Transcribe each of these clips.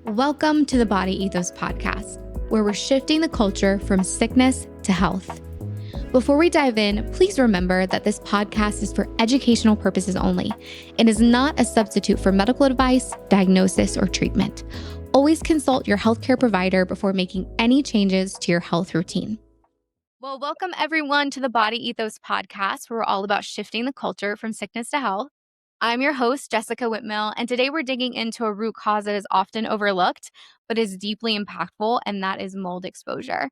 Welcome to the Body Ethos podcast, where we're shifting the culture from sickness to health. Before we dive in, please remember that this podcast is for educational purposes only and is not a substitute for medical advice, diagnosis, or treatment. Always consult your healthcare provider before making any changes to your health routine. Well, welcome everyone to the Body Ethos podcast, where we're all about shifting the culture from sickness to health. I'm your host, Jessica Whitmill, and today we're digging into a root cause that is often overlooked, but is deeply impactful, and that is mold exposure.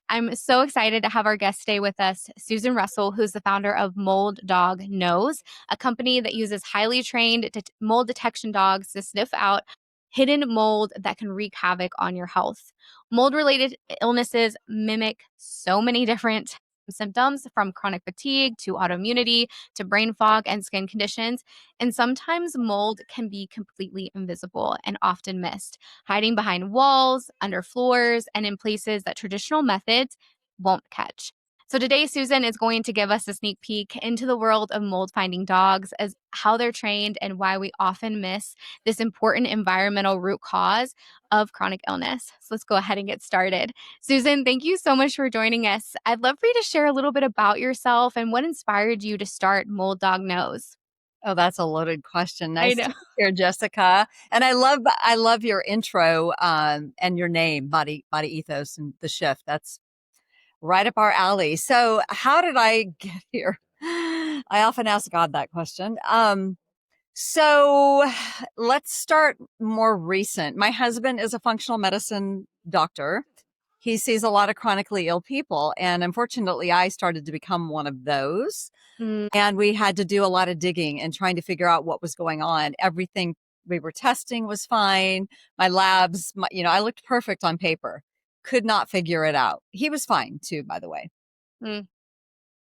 I'm so excited to have our guest stay with us, Susan Russell, who's the founder of Mold Dog Knows, a company that uses highly trained mold detection dogs to sniff out hidden mold that can wreak havoc on your health. Mold-related illnesses mimic so many different symptoms, from chronic fatigue to autoimmunity to brain fog and skin conditions. And sometimes mold can be completely invisible and often missed, hiding behind walls, under floors, and in places that traditional methods won't catch. So today, Susan is going to give us a sneak peek into the world of mold finding dogs, as how they're trained and why we often miss this important environmental root cause of chronic illness. So let's go ahead and get started. Susan, thank you so much for joining us. I'd love for you to share a little bit about yourself and what inspired you to start Mold Dog Knows. Oh, that's a loaded question. I Nice know. to be here, Jessica. And I love your intro and your name, Body Ethos, and the shift. That's right up our alley. So, how did I get here? I often ask God that question. So let's start more recent. My husband is a functional medicine doctor. He sees a lot of chronically ill people, and unfortunately, I started to become one of those. Mm. And we had to do a lot of digging and trying to figure out what was going on. Everything we were testing was fine. My labs, I looked perfect on paper. Could not figure it out. He was fine too, by the way. Mm.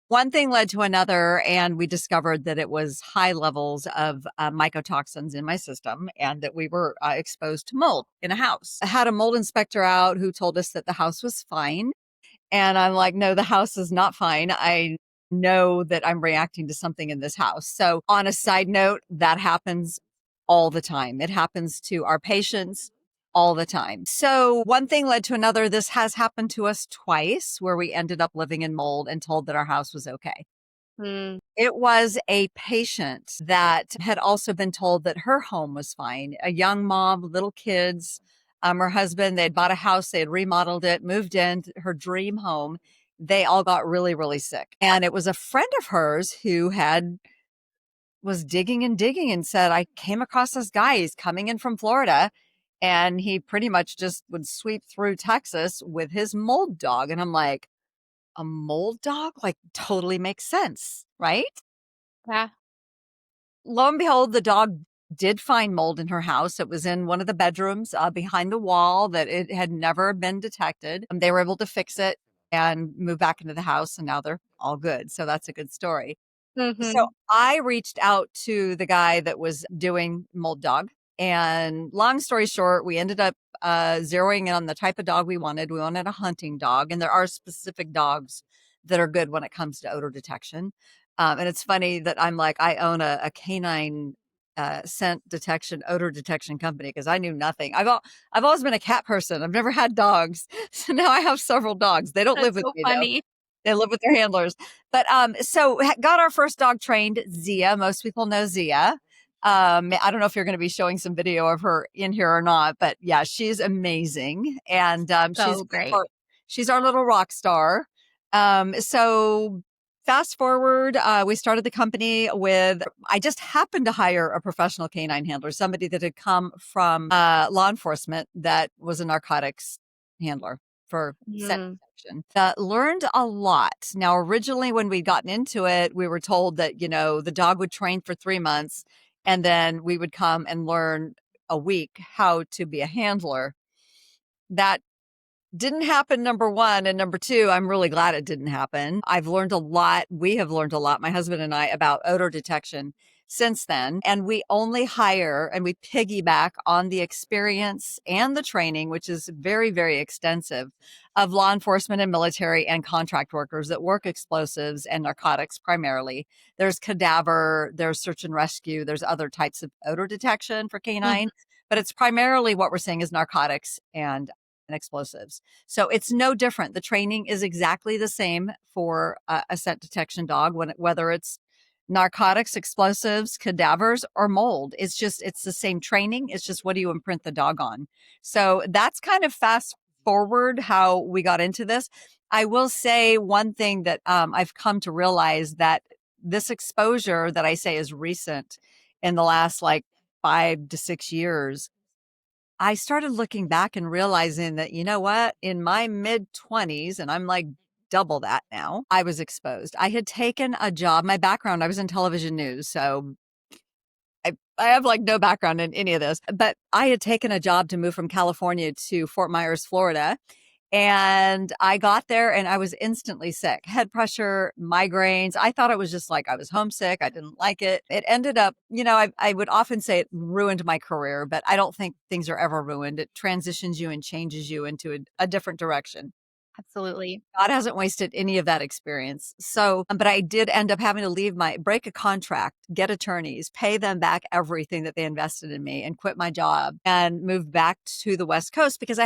One thing led to another, and we discovered that it was high levels of mycotoxins in my system, and that we were exposed to mold in a house. I had a mold inspector out who told us that the house was fine. And I'm like, no, the house is not fine. I know that I'm reacting to something in this house. So, on a side note, that happens all the time. It happens to our patients all the time. So, one thing led to another. This has happened to us twice, where we ended up living in mold and told that our house was okay. Mm. It was a patient that had also been told that her home was fine. A young mom, little kids, her husband, they'd bought a house, they had remodeled it, moved in her dream home. They all got really, really sick. And it was a friend of hers who was digging and said, I came across this guy. He's coming in from Florida. And he pretty much just would sweep through Texas with his mold dog. And I'm like, a mold dog? Like, totally makes sense, right? Yeah. Lo and behold, the dog did find mold in her house. It was in one of the bedrooms behind the wall that it had never been detected. They were able to fix it and move back into the house, and now they're all good. So that's a good story. So Mm-hmm. I reached out to the guy that was doing mold dog. And long story short, we ended up zeroing in on the type of dog we wanted. We wanted a hunting dog. And there are specific dogs that are good when it comes to odor detection. And it's funny that I'm like, I own a canine scent detection, odor detection company, because I knew nothing. I've always been a cat person. I've never had dogs. So now I have several dogs. They don't live That's with so me though. funny. They live with their handlers. But so got our first dog trained, Zia. Most people know Zia. I don't know if you're going to be showing some video of her in here or not, but yeah, she's amazing. And So great. she's our little rock star. So fast forward, we started the company with, I just happened to hire a professional canine handler, somebody that had come from law enforcement that was a narcotics handler for scent Mm. detection. Learned a lot. Now, originally when we'd gotten into it, we were told that, the dog would train for 3 months and then we would come and learn a week how to be a handler. That didn't happen, number one. And number two, I'm really glad it didn't happen. I've learned a lot. We have learned a lot, my husband and I, about odor detection since then. And we only hire and we piggyback on the experience and the training, which is very, very extensive, of law enforcement and military and contract workers that work explosives and narcotics primarily. There's cadaver, there's search and rescue, there's other types of odor detection for Mhm. canine. but it's primarily what we're seeing is narcotics and explosives. So it's no different. The training is exactly the same for a scent detection dog, whether it's narcotics, explosives, cadavers, or mold. It's the same training. It's just what do you imprint the dog on? So that's kind of fast forward how we got into this. I will say one thing that I've come to realize that this exposure that I say is recent in the last like 5 to 6 years, I started looking back and realizing that, you know what, in my mid 20s, and I'm like double that now, I was exposed. I had taken a job, my background, I was in television news. So I have like no background in any of this, but I had taken a job to move from California to Fort Myers, Florida. And I got there and I was instantly sick. Head pressure, migraines. I thought it was just like I was homesick. I didn't like it. It ended up, I would often say it ruined my career, but I don't think things are ever ruined. It transitions you and changes you into a different direction. Absolutely. God hasn't wasted any of that experience. So, but I did end up having to break a contract, get attorneys, pay them back everything that they invested in me and quit my job and moved back to the West Coast because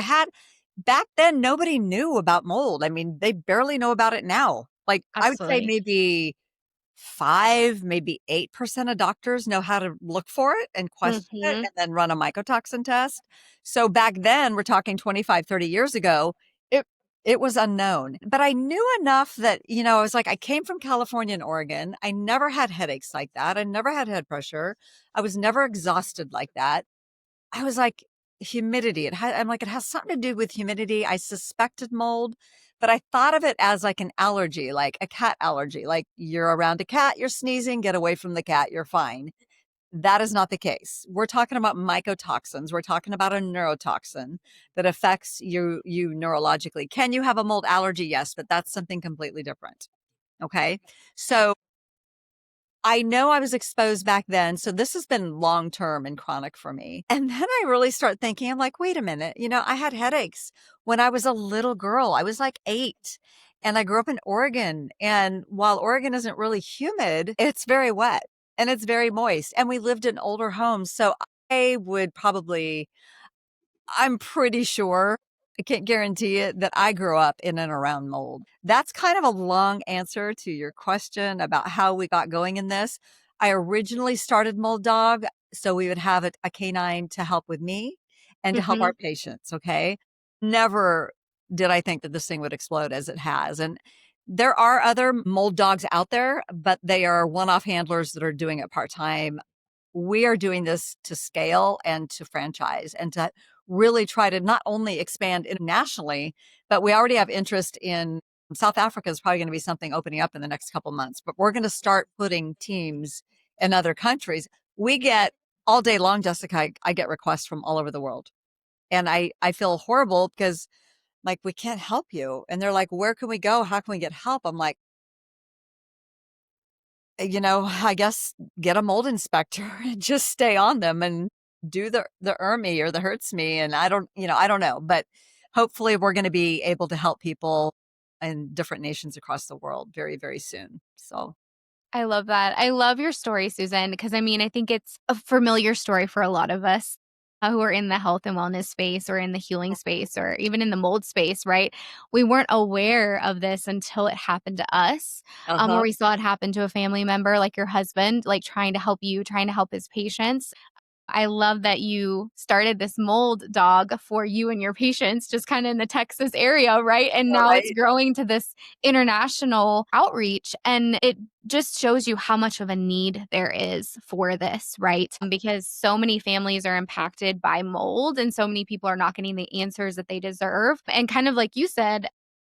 back then, nobody knew about mold. I mean, they barely know about it now. Like I would say Absolutely. maybe 5, maybe 8% of doctors know how to look for it and question it Hmm. and then run a mycotoxin test. So back then, we're talking 25, 30 years ago, it it was unknown. But I knew enough that, I was like, I came from California and Oregon. I never had headaches like that. I never had head pressure. I was never exhausted like that. I was like, humidity. I'm like, it has something to do with humidity. I suspected mold, but I thought of it as like an allergy, like a cat allergy. Like you're around a cat, you're sneezing, get away from the cat, you're fine. That is not the case. We're talking about mycotoxins. We're talking about a neurotoxin that affects you neurologically. Can you have a mold allergy? Yes, but that's something completely different. Okay. So I know I was exposed back then, so this has been long term and chronic for me. And then I really start thinking, I'm like, wait a minute, I had headaches when I was a little girl. I was like 8 and I grew up in Oregon. And while Oregon isn't really humid, it's very wet and it's very moist. And we lived in older homes. So I would probably I'm pretty sure, I can't guarantee it, that I grew up in and around mold. That's kind of a long answer to your question about how we got going in this. I originally started Mold Dog so we would have a canine to help with me and to help Hmm. our patients. Okay. Never did I think that this thing would explode as it has. And there are other mold dogs out there, but they are one off handlers that are doing it part time. We are doing this to scale and to franchise and to really try to not only expand internationally, but we already have interest in South Africa is probably going to be something opening up in the next couple months, but we're going to start putting teams in other countries. We get all day long, Jessica, I get requests from all over the world. And I feel horrible because like, we can't help you. And they're like, where can we go? How can we get help? I'm like, I guess get a mold inspector and just stay on them and do the ERMI or the hurts me. And I don't know, but hopefully we're going to be able to help people in different nations across the world very, very soon. So, I love that. I love your story, Susan, because I mean, I think it's a familiar story for a lot of us who are in the health and wellness space or in the healing space or even in the mold space, right? We weren't aware of this until it happened to us, or uh-huh. we saw it happen to a family member like your husband, like trying to help you, trying to help his patients. I love that you started this mold dog for you and your patients just kind of in the Texas area, right? And All now it's right. growing to this international outreach. And it just shows you how much of a need there is for this, right? Because so many families are impacted by mold and so many people are not getting the answers that they deserve. And kind of like you said,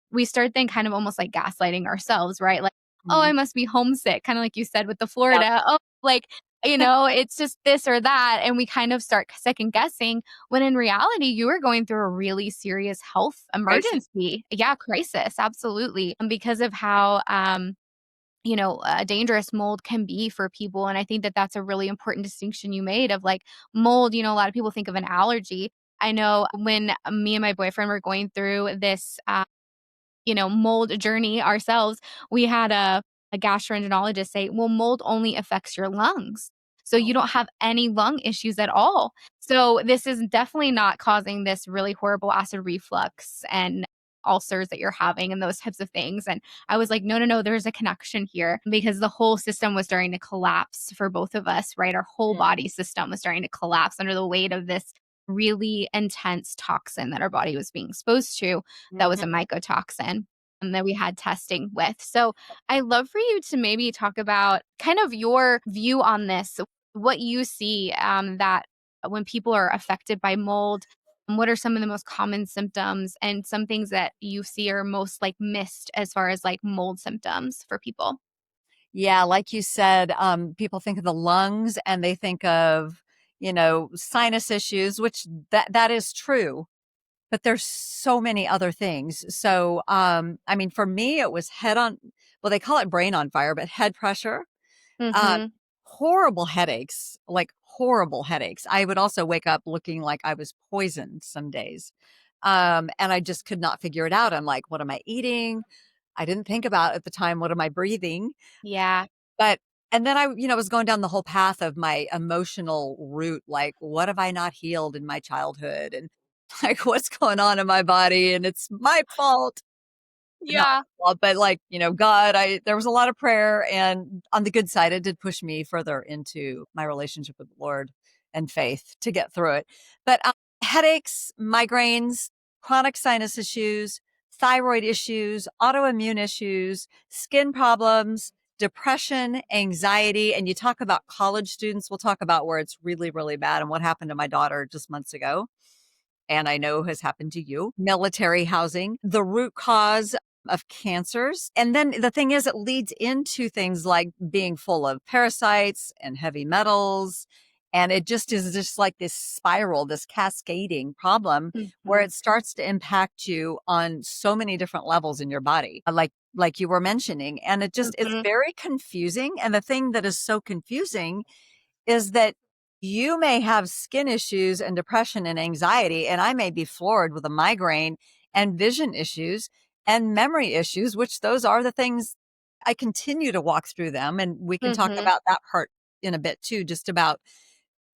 we start then kind of almost like gaslighting ourselves, right? Like, oh, I Mhm. must be homesick, kind of like you said with the Yep. Florida. Oh, like it's just this or that. And we kind of start second guessing when in reality, you were going through a really serious health Crisis. emergency. Yeah, crisis. Absolutely. Because of how, dangerous mold can be for people. And I think that that's a really important distinction you made of like mold. A lot of people think of an allergy. I know when me and my boyfriend were going through this, mold journey ourselves, we had a gastroenterologist say, well, mold only affects your lungs. So you don't have any lung issues at all. So this is definitely not causing this really horrible acid reflux and ulcers that you're having and those types of things. And I was like, no, no, no, there's a connection here because the whole system was starting to collapse for both of us, right? Our whole Mm, body system was starting to collapse under the weight of this really intense toxin that our body was being exposed to that was a mhm. mycotoxin and that we had testing with. So I'd love for you to maybe talk about kind of your view on this, what you see that when people are affected by mold, what are some of the most common symptoms and some things that you see are most like missed as far as like mold symptoms for people? Yeah, like you said, people think of the lungs and they think of, sinus issues, which that is true, but there's so many other things. So, I mean, for me, it was well, they call it brain on fire, but head pressure, uh, Mhm. horrible headaches, like horrible headaches. I would also wake up looking like I was poisoned some days. And I just could not figure it out. I'm like, what am I eating? I didn't think about at the time, what am I breathing? Yeah. But and then I, was going down the whole path of my emotional route, like, what have I not healed in my childhood? And like, what's going on in my body? And it's my fault. Not Yeah. my fault, but like, God, there was a lot of prayer. And on the good side, it did push me further into my relationship with the Lord and faith to get through it. But headaches, migraines, chronic sinus issues, thyroid issues, autoimmune issues, skin problems, depression, anxiety. And you talk about college students, we'll talk about where it's really, really bad and what happened to my daughter just months ago and I know has happened to you, military housing, the root cause of cancers. And then the thing is, it leads into things like being full of parasites and heavy metals. And it just is just like this spiral, this cascading problem where Mhm. it starts to impact you on so many different levels in your body, like you were mentioning. And it's Mhm. very confusing. And the thing that is so confusing is that you may have skin issues and depression and anxiety, and I may be floored with a migraine and vision issues and memory issues, which those are the things I continue to walk through them. And we can talk Mhm. about that part in a bit too, just about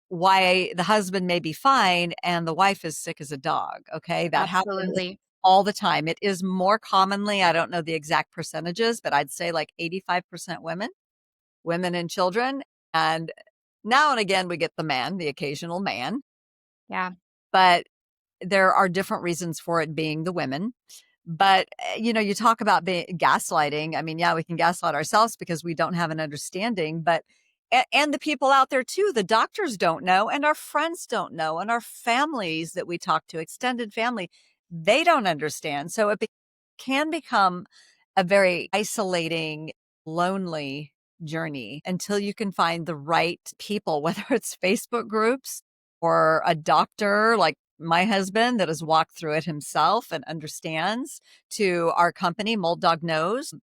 why the husband may be fine and the wife is sick as a dog. Okay. That happens Absolutely. all the time. It is more commonly, I don't know the exact percentages, but I'd say like 85% women and children. And now and again, we get the occasional man, Yeah. but there are different reasons for it being the women. But, you talk about gaslighting. I mean, yeah, we can gaslight ourselves because we don't have an understanding, but, and the people out there too, the doctors don't know, and our friends don't know, and our families that we talk to, extended family, they don't understand. So can become a very isolating, lonely journey until you can find the right people, whether it's Facebook groups or a doctor like my husband that has walked through it himself and understands, to our company, Mold Dog Knows.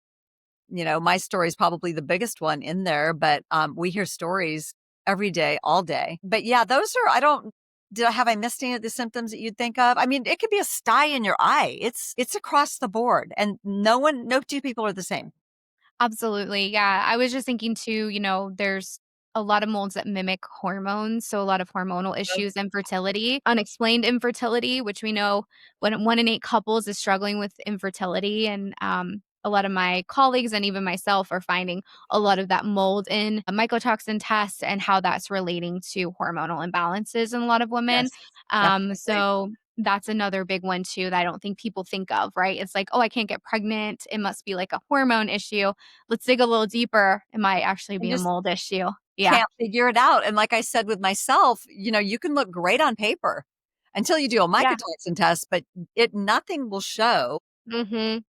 My story is probably the biggest one in there, but we hear stories every day, all day. But yeah, those are, have I missed any of the symptoms that you'd think of? I mean, it could be a sty in your eye. It's across the board and no two people are the same. Absolutely. Yeah. I was just thinking too, there's a lot of molds that mimic hormones. So a lot of hormonal issues, infertility, unexplained infertility, which we know when 1 in 8 couples is struggling with infertility. And a lot of my colleagues and even myself are finding a lot of that mold in mycotoxin tests and how that's relating to hormonal imbalances in a lot of women. Yes, definitely. So that's another big one too that I don't think people think of, right? It's like, oh, I can't get pregnant. It must be like a hormone issue. Let's dig a little deeper. It might actually And be a just mold issue. Yeah. can't figure it out. And like I said with myself, you can look great on paper until you do a Yeah. mycotoxin test, but nothing will show. Mhm.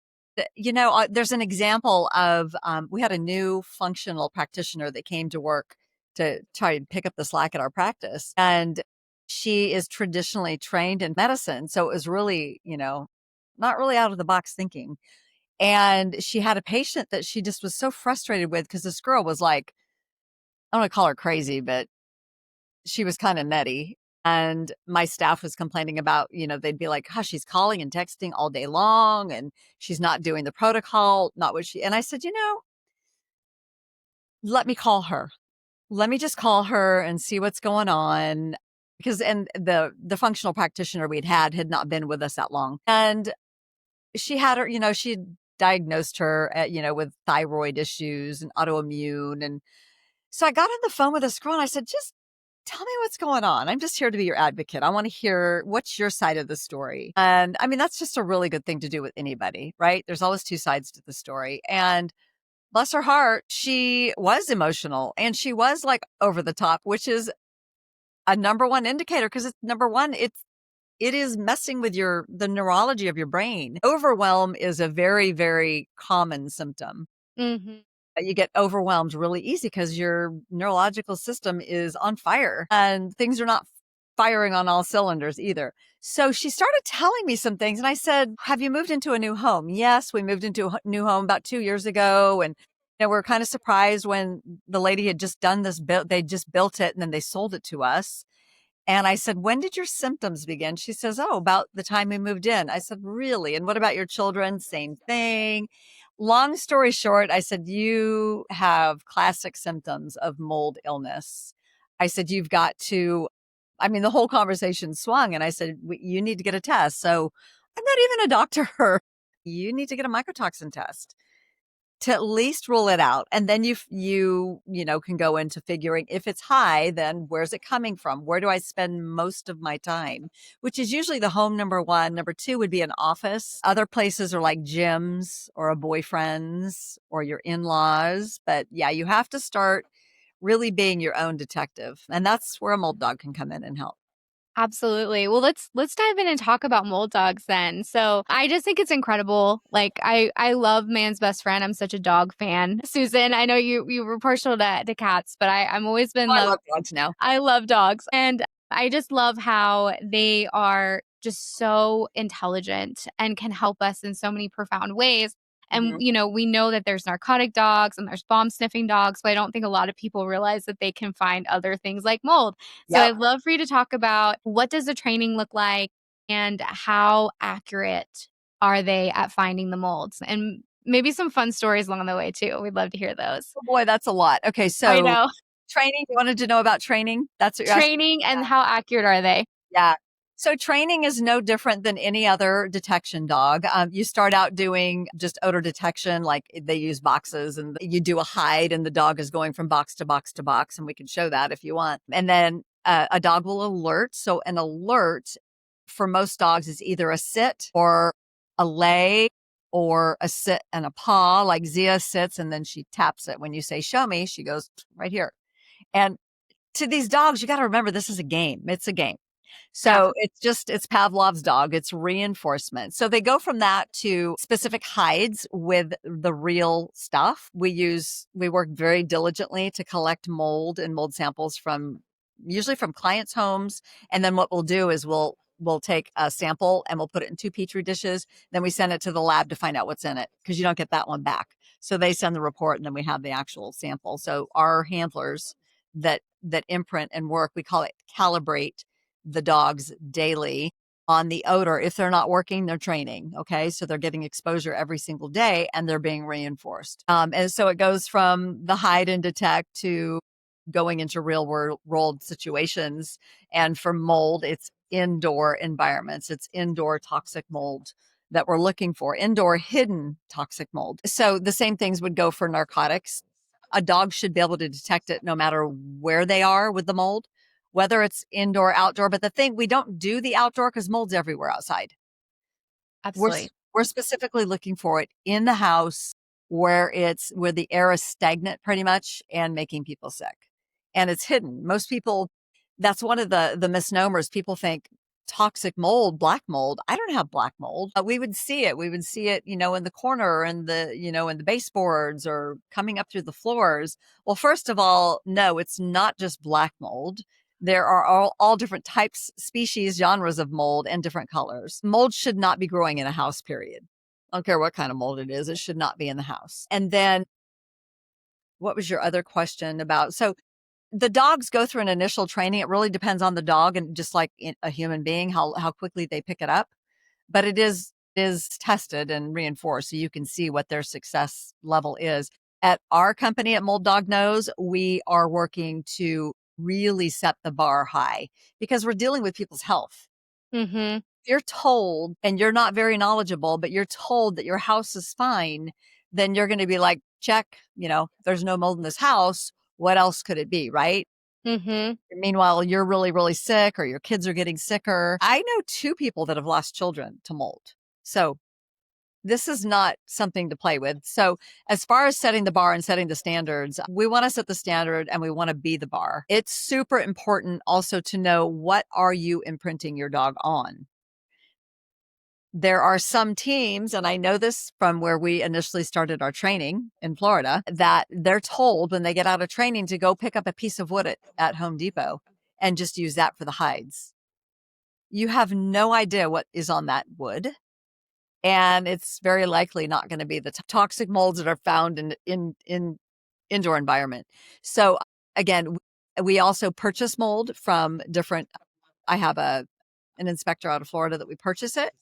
There's an example of we had a new functional practitioner that came to work to try and pick up the slack at our practice, and she is traditionally trained in medicine, so it was really, not really out of the box thinking. And she had a patient that she just was so frustrated with because this girl was like, I don't want to call her crazy, but she was kind of nutty. And my staff was complaining about, they'd be like, "Hush, she's calling and texting all day long and she's not doing the protocol, not what she," and I said, "Let me call her. let me just call her and see what's going on. Because and the functional practitioner we'd had not been with us that long. And she had her, she diagnosed her with thyroid issues and autoimmune. And so I got on the phone with this girl and I said, just tell me what's going on. I'm just here to be your advocate. I want to hear what's your side of the story. And I mean, that's just a really good thing to do with anybody, right? There's always two sides to the story. And bless her heart, she was emotional and she was like over the top, which is a number one indicator because it's number one, it is messing with the neurology of your brain. Overwhelm is a very, very common symptom. Mm-hmm. You get overwhelmed really easy because your neurological system is on fire and things are not firing on all cylinders either. So she started telling me some things and I said, have you moved into a new home? Yes, we moved into a new home about 2 years ago. And we're kind of surprised when the lady had just done this, they just built it and then they sold it to us. And I said, when did your symptoms begin? She says, oh, about the time we moved in. I said, really? And what about your children? Same thing. Long story short, I said, you have classic symptoms of mold illness. I said, you've got to, I mean, the whole conversation swung and I said, you need to get a test. So I'm not even a doctor. You need to get a mycotoxin test to at least rule it out. And then you can go into figuring if it's high, then where's it coming from? Where do I spend most of my time? Which is usually the home, number one. Number two would be an office. Other places are like gyms or a boyfriend's or your in-laws. But yeah, you have to start really being your own detective. And that's where a mold dog can come in and help. Absolutely. Well, let's dive in and talk about mold dogs then. So I just think it's incredible. Like I love man's best friend. I'm such a dog fan. Susan, I know you were partial to cats, but I'm always been Oh, I love dogs now. I love dogs. And I just love how they are just so intelligent and can help us in so many profound ways. And, Mhm. we know that there's narcotic dogs and there's bomb sniffing dogs, but I don't think a lot of people realize that they can find other things like mold. So Yep. I'd love for you to talk about what does the training look like and how accurate are they at finding the molds and maybe some fun stories along the way too. We'd love to hear those. Oh boy, that's a lot. Okay, I so know. training, you wanted to know about training? That's what you're asking? Training and how accurate are they? Yeah. So training is no different than any other detection dog. You start out doing just odor detection, like they use boxes and you do a hide and the dog is going from box to box to box. And we can show that if you want. And then a dog will alert. So an alert for most dogs is either a sit or a lay or a sit and a paw, like Zia sits and then she taps it. When you say, show me, she goes right here. And to these dogs, you got to remember this is a game. It's a game. Yeah. So it's Pavlov's dog. It's reinforcement. So they go from that to specific hides with the real stuff. We work very diligently to collect mold and mold samples usually from clients' homes. And then what we'll do is we'll take a sample and we'll put it in 2 petri dishes. Then we send it to the lab to find out what's in it because you don't get that one back. So they send the report and then we have the actual sample. So our handlers that imprint and work, we call it calibrate the dogs daily on the odor. If they're not working, they're training. Okay. So they're getting exposure every single day and they're being reinforced. And so it goes from the hide and detect to going into real world situations. And for mold, it's indoor environments. It's indoor toxic mold that we're looking for, indoor hidden toxic mold. So the same things would go for narcotics. A dog should be able to detect it no matter where they are with the mold, whether it's indoor, outdoor. But the thing, we don't do the outdoor because mold's everywhere outside. Absolutely. We're specifically looking for it in the house where the air is stagnant pretty much and making people sick. And it's hidden. Most people, that's one of the misnomers. People think toxic mold, black mold. I don't have black mold. We would see it. We would see it, in the corner and in the baseboards or coming up through the floors. Well, first of all, no, it's not just black mold. There are all different types, species, genres of mold and different colors. Mold should not be growing in a house, period. I don't care what kind of mold it is. It should not be in the house. And then what was your other question about? So the dogs go through an initial training. It really depends on the dog and just like a human being, how quickly they pick it up. But it is tested and reinforced so you can see what their success level is. At our company at Mold Dog Knows, we are working to really set the bar high because we're dealing with people's health. Mm-hmm. If you're told, and you're not very knowledgeable, but you're told that your house is fine, then you're going to be like, check, there's no mold in this house. What else could it be? Right. Mm-hmm. Meanwhile, you're really, really sick or your kids are getting sicker. I know 2 people that have lost children to mold. So this is not something to play with. So as far as setting the bar and setting the standards, we want to set the standard and we want to be the bar. It's super important also to know, what are you imprinting your dog on? There are some teams, and I know this from where we initially started our training in Florida, that they're told when they get out of training to go pick up a piece of wood at Home Depot and just use that for the hides. You have no idea what is on that wood. And it's very likely not going to be the toxic molds that are found in indoor environment. So again, we also purchase mold from different. I have an inspector out of Florida that we purchase it,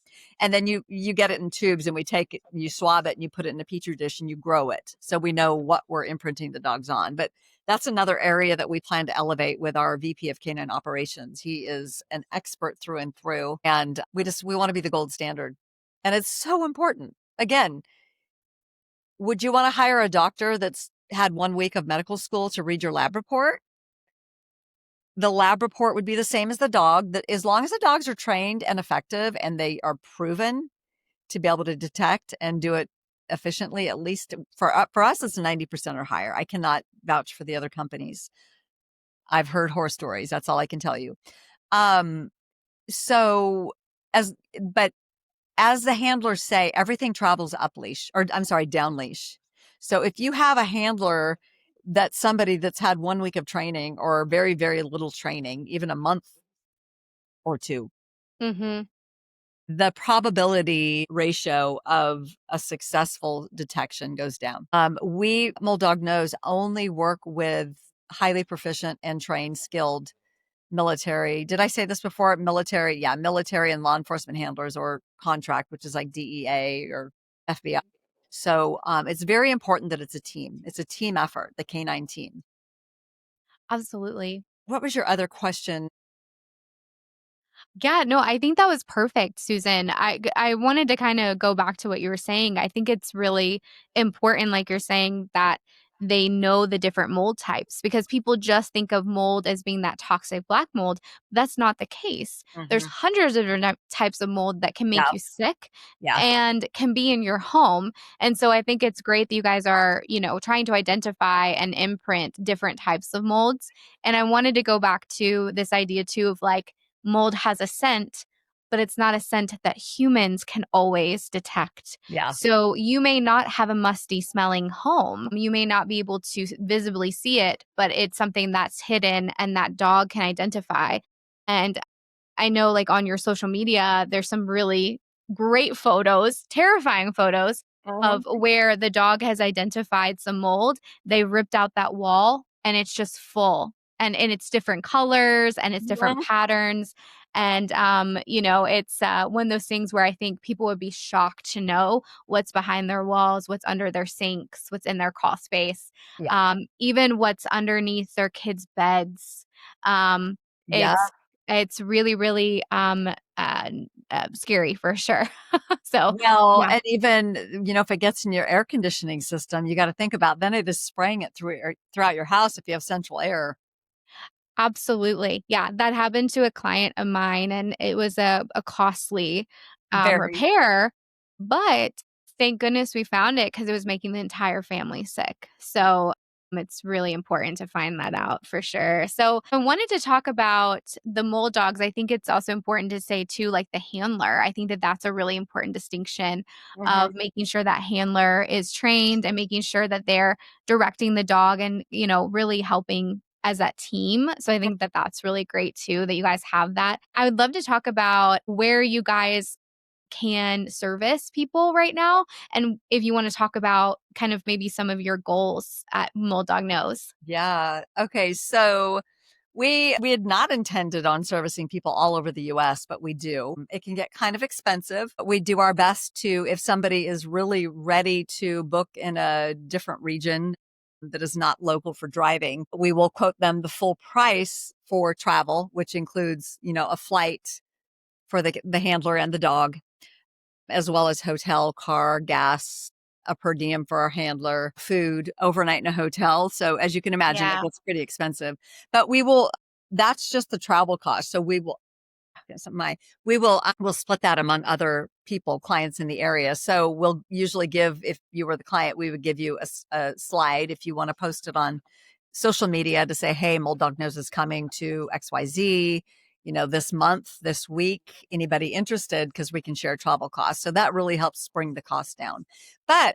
and then you get it in tubes, and we take it, you swab it, and you put it in a petri dish, and you grow it, so we know what we're imprinting the dogs on. But that's another area that we plan to elevate with our VP of Canine Operations. He is an expert through and through, and we want to be the gold standard, and it's so important. Again, would you want to hire a doctor that's had 1 week of medical school to read your lab report? The lab report would be the same as the dog. That as long as the dogs are trained and effective and they are proven to be able to detect and do it efficiently, at least for us, it's 90% or higher. I cannot vouch for the other companies. I've heard horror stories. That's all I can tell you. Um, so but as the handlers say, everything travels up leash, or I'm sorry, down leash. So if you have a handler that's somebody that's had 1 week of training or very, very little training, even a month or two, Mm-hmm. the probability ratio of a successful detection goes down. We, Mold Dog Knows, only work with highly proficient and trained, skilled military. Did I say this before? Military, yeah, military and law enforcement handlers, or contract, which is like DEA or FBI. So it's very important that it's a team. It's a team effort, the canine team. Absolutely. What was your other question? Yeah, no, I think that was perfect, Susan. I wanted to kind of go back to what you were saying. I think it's really important, like you're saying, that they know the different mold types, because people just think of mold as being that toxic black mold. That's not the case. There's Hmm. hundreds of different types of mold that can make Yeah, you sick yeah, and can be in your home. And so I think it's great that you guys are, trying to identify and imprint different types of molds. And I wanted to go back to this idea too of like, mold has a scent, but it's not a scent that humans can always detect. yeah, So you may not have a musty smelling home. You may not be able to visibly see it, but it's something that's hidden and that dog can identify. And I know, like, on your social media, there's some really great photos, terrifying photos uh-huh. of where the dog has identified some mold. They ripped out that wall and it's just full. And it's different colors and it's different Mhm. patterns. And it's one of those things where I think people would be shocked to know what's behind their walls, what's under their sinks, what's in their crawl space, Yeah, even what's underneath their kids' beds. Um, yeah. it's really, really, scary for sure. So, Well, yeah, and even, if it gets in your air conditioning system, you got to think about, then it is spraying it throughout your house if you have central air. absolutely. Yeah, that happened to a client of mine, and it was a costly, Very. repair, but thank goodness we found it because it was making the entire family sick. So, it's really important to find that out for sure. So, I wanted to talk about the mold dogs. I think it's also important to say too, like the handler. I think that that's a really important distinction Mhm. of making sure that handler is trained and making sure that they're directing the dog and, really helping as that team. So I think that that's really great too that you guys have that. I would love to talk about where you guys can service people right now, and if you want to talk about kind of maybe some of your goals at Mold Dog Knows. Yeah. Okay. So We had not intended on servicing people all over the US, but we do. It can get kind of expensive. We do our best to, if somebody is really ready to book in a different region that is not local for driving, we will quote them the full price for travel, which includes, a flight for the handler and the dog, as well as hotel, car, gas, a per diem for our handler, food, overnight in a hotel. So as you can imagine, it Yeah. gets pretty expensive. But that's just the travel cost. So yes, we'll split that among other people, clients in the area. So we'll usually give, if you were the client, we would give you a slide if you want to post it on social media to say, hey, Mold Dog Nose is coming to XYZ, this month, this week, anybody interested? Because we can share travel costs. So that really helps bring the cost down. But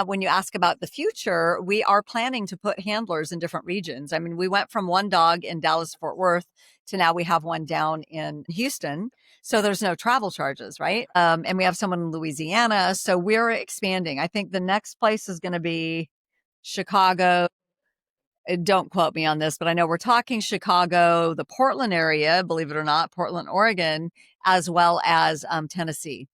when you ask about the future, we are planning to put handlers in different regions. I mean, we went from one dog in Dallas, Fort Worth to now we have one down in Houston. So there's no travel charges, right? And we have someone in Louisiana. So we're expanding. I think the next place is going to be Chicago. Don't quote me on this, but I know we're talking Chicago, the Portland area, believe it or not, Portland, Oregon, as well as Tennessee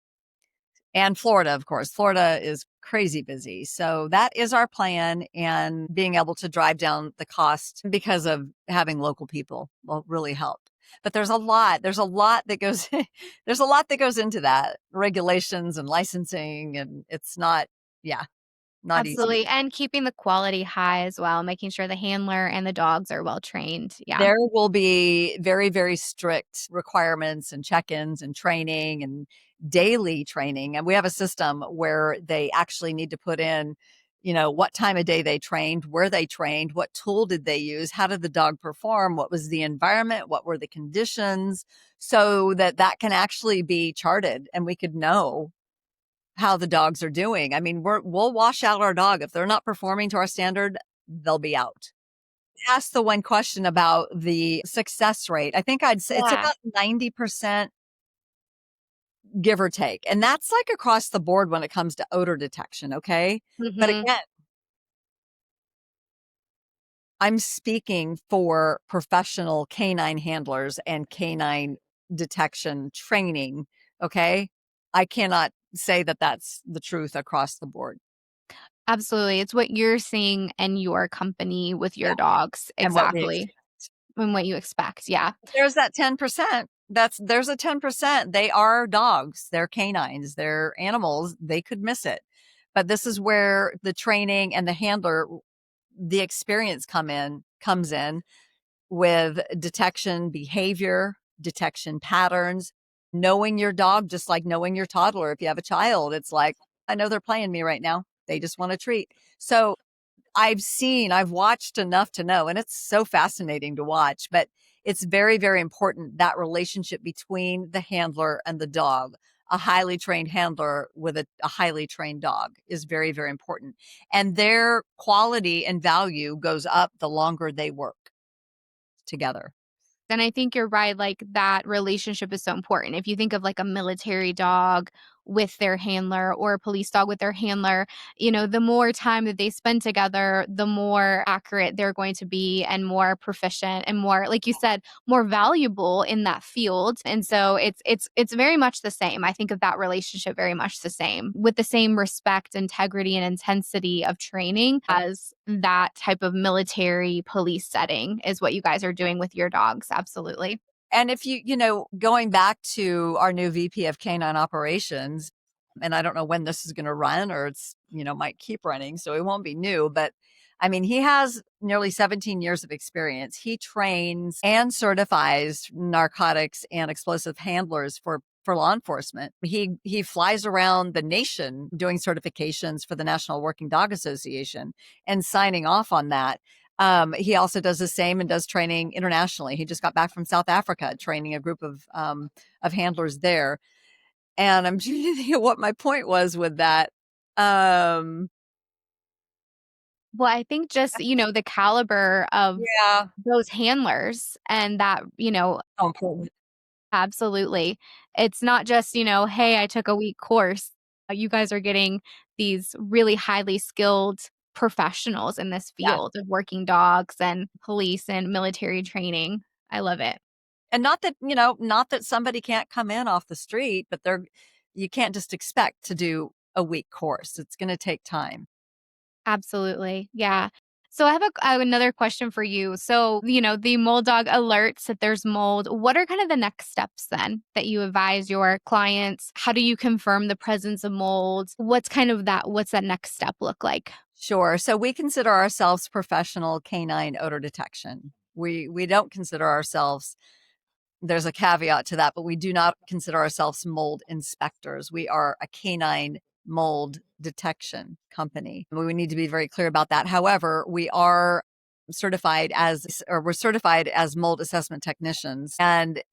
and Florida, of course. Florida is crazy busy. So that is our plan. And being able to drive down the cost because of having local people will really help. But there's a lot that goes, there's a lot that goes into that, regulations and licensing. And it's not, yeah, not easy. Absolutely. And keeping the quality high as well, making sure the handler and the dogs are well trained. Yeah. There will be very, very strict requirements and check-ins and training and daily training. And we have a system where they actually need to put in, what time of day they trained, where they trained, what tool did they use, how did the dog perform, what was the environment, what were the conditions, so that can actually be charted and we could know how the dogs are doing. I mean, we'll wash out our dog. If they're not performing to our standard, they'll be out. Ask the one question about the success rate. I think I'd say it's Yeah. about 90%, give or take. And that's like across the board when it comes to odor detection. Okay. But Hmm. again, I'm speaking for professional canine handlers and canine detection training. Okay. I cannot say that that's the truth across the board. Absolutely. It's what you're seeing in your company with Yeah. your dogs. And what we Exactly. And what you expect. Yeah. There's that 10%. There's a 10%. They are dogs, they're canines, they're animals. They could miss it. But this is where the training and the handler, the experience comes in with detection behavior, detection patterns, knowing your dog just like knowing your toddler. If you have a child, it's like, I know they're playing me right now. They just want a treat. So I've watched enough to know, and it's so fascinating to watch, but it's very, very important that relationship between the handler and the dog. A highly trained handler with a highly trained dog is very, very important. And their quality and value goes up the longer they work together. And I think you're right, like, that relationship is so important. If you think of, like, a military dog with their handler or a police dog with their handler, the more time that they spend together, the more accurate they're going to be and more proficient and more, like you said, more valuable in that field. And so it's very much the same. I think of that relationship very much the same, with the same respect, integrity, and intensity of training as that type of military police setting is what you guys are doing with your dogs. Absolutely. And if going back to our new VP of Canine Operations, and I don't know when this is going to run or it's, might keep running, so it won't be new, but I mean, he has nearly 17 years of experience. He trains and certifies narcotics and explosive handlers for law enforcement. He flies around the nation doing certifications for the National Working Dog Association and signing off on that. He also does the same and does training internationally. He just got back from South Africa training a group of handlers there. And I'm trying to think of what my point was with that. Um, Well, I think just, the caliber of yeah, those handlers and that, so important. absolutely. It's not just, hey, I took a week course. You guys are getting these really highly skilled professionals in this Yeah. field of working dogs and police and military training. I love it. And not that somebody can't come in off the street, but you can't just expect to do a week course. It's going to take time. Absolutely. Yeah. So I have another question for you. So, the mold dog alerts that there's mold. What are kind of the next steps then that you advise your clients? How do you confirm the presence of mold? What's that next step look like? Sure. So we consider ourselves professional canine odor detection. We don't consider ourselves, there's a caveat to that, but we do not consider ourselves mold inspectors. We are a canine mold detection company. We need to be very clear about that. However, we're certified as mold assessment technicians, and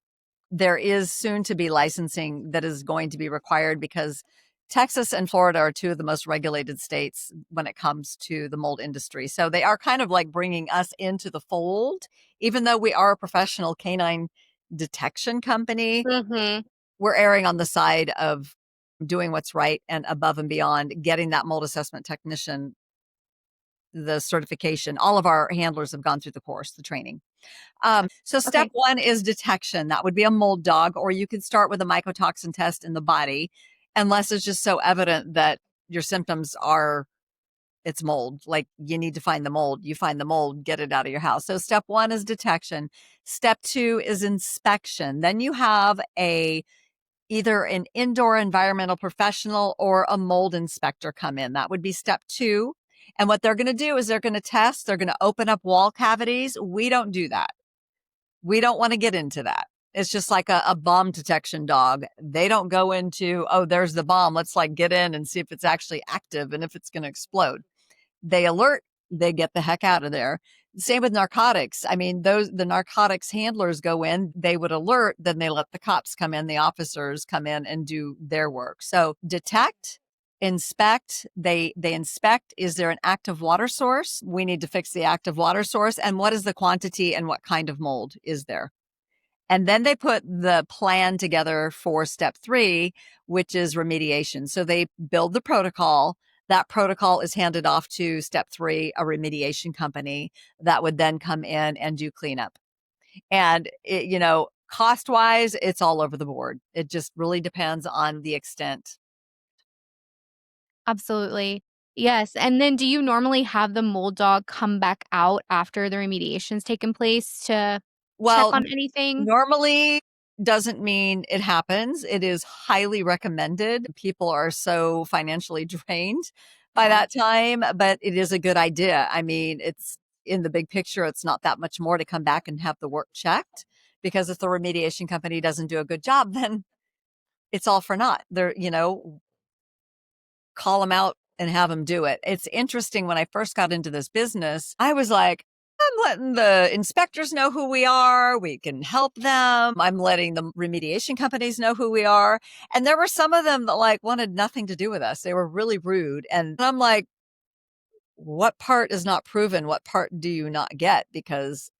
there is soon to be licensing that is going to be required because Texas and Florida are two of the most regulated states when it comes to the mold industry. So they are kind of like bringing us into the fold, even though we are a professional canine detection company. Mhm. We're erring on the side of doing what's right and above and beyond getting that mold assessment technician the certification. All of our handlers have gone through the course, the training. So step Okay. one is detection. That would be a mold dog, or you could start with a mycotoxin test in the body, unless it's just so evident that your symptoms are it's mold. Like you need to find the mold. You find the mold, get it out of your house. So step one is detection. Step two is inspection. Then you have either an indoor environmental professional or a mold inspector come in. That would be step two. And what they're going to do is they're going to test, they're going to open up wall cavities. We don't do that. We don't want to get into that. It's just like a bomb detection dog. They don't go into, oh, there's the bomb. Let's like get in and see if it's actually active and if it's going to explode. They alert, they get the heck out of there. Same with narcotics. I mean, the narcotics handlers go in, they would alert, then they let the cops come in, the officers come in and do their work. So detect, inspect, they inspect, is there an active water source? We need to fix the active water source. And what is the quantity and what kind of mold is there? And then they put the plan together for step three, which is remediation. So they build the protocol. That protocol is handed off to step three, a remediation company that would then come in and do cleanup. And cost wise, it's all over the board. It just really depends on the extent. Absolutely. Yes. And then do you normally have the mold dog come back out after the remediation's taken place to check Well, on anything? normally doesn't mean it happens. It is highly recommended. People are so financially drained by Yeah. that time, but it is a good idea. I mean, it's in the big picture, it's not that much more to come back and have the work checked because if the remediation company doesn't do a good job, then it's all for naught. Call them out and have them do it. It's interesting. When I first got into this business, I was like, I'm letting the inspectors know who we are. We can help them. I'm letting the remediation companies know who we are. And there were some of them that like wanted nothing to do with us. They were really rude. And I'm like, what part is not proven? What part do you not get? Because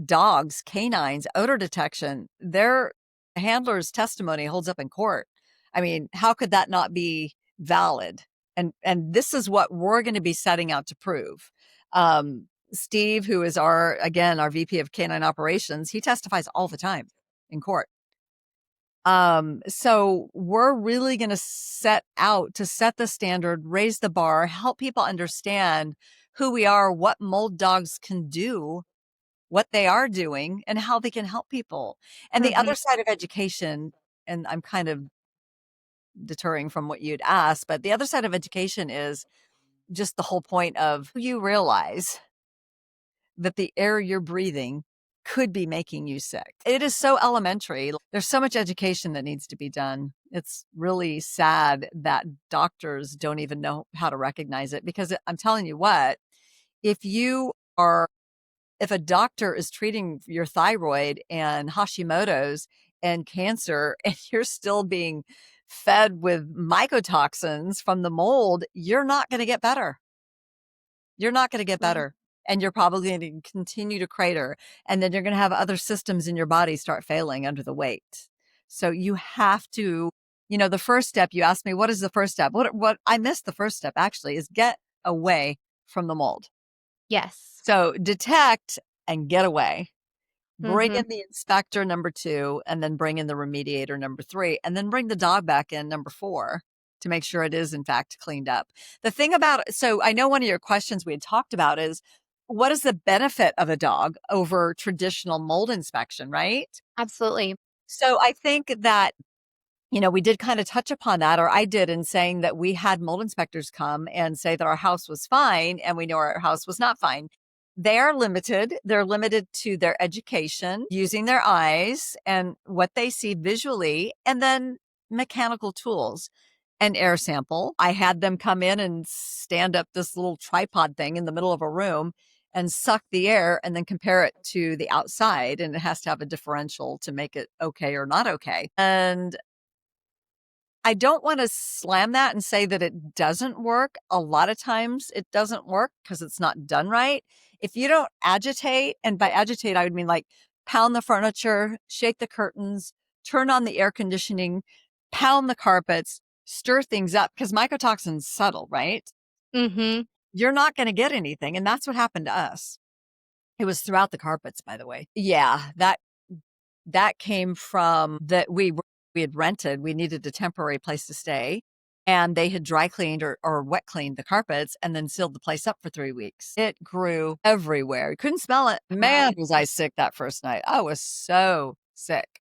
dogs, canines, odor detection, their handler's testimony holds up in court. I mean, how could that not be valid? And this is what we're going to be setting out to prove. Steve, who is our VP of canine operations, he testifies all the time in court. So we're really going to set out to set the standard, raise the bar, help people understand who we are, what mold dogs can do, what they are doing, and how they can help people. And the Mhm. other side of education, and I'm kind of deterring from what you'd asked, but the other side of education is just the whole point of you realize that the air you're breathing could be making you sick. It is so elementary. There's so much education that needs to be done. It's really sad that doctors don't even know how to recognize it because I'm telling you what, if you are if a doctor is treating your thyroid and Hashimoto's and cancer, and you're still being fed with mycotoxins from the mold, you're not going to get better. You're not going to get Yeah. better. And you're probably going to continue to crater. And then you're going to have other systems in your body start failing under the weight. So you have to, the first step, you asked me, what is the first step? What I missed the first step actually is get away from the mold. Yes. So detect and get away. Bring Mm-hmm. in the inspector number 2, and then bring in the remediator number 3, and then bring the dog back in number 4 to make sure it is in fact cleaned up. The thing about so I know one of your questions we had talked about is what is the benefit of a dog over traditional mold inspection, right? Absolutely. So I think that we did kind of touch upon that, or I did, in saying that we had mold inspectors come and say that our house was fine, and we know our house was not fine. They are limited. They're limited to their education, using their eyes and what they see visually, and then mechanical tools. An air sample. I had them come in and stand up this little tripod thing in the middle of a room and suck the air and then compare it to the outside. And it has to have a differential to make it okay or not okay. And I don't want to slam that and say that it doesn't work. A lot of times it doesn't work because it's not done right. If you don't agitate, and by agitate, I would mean like pound the furniture, shake the curtains, turn on the air conditioning, pound the carpets, stir things up, because mycotoxins subtle, right? Mm-hmm. You're not going to get anything. And that's what happened to us. It was throughout the carpets, by the way. Yeah, that came from that we had rented. We needed a temporary place to stay, and they had dry cleaned or wet cleaned the carpets and then sealed the place up for 3 weeks. It grew everywhere. You couldn't smell it. Man, was I sick that first night. I was so sick.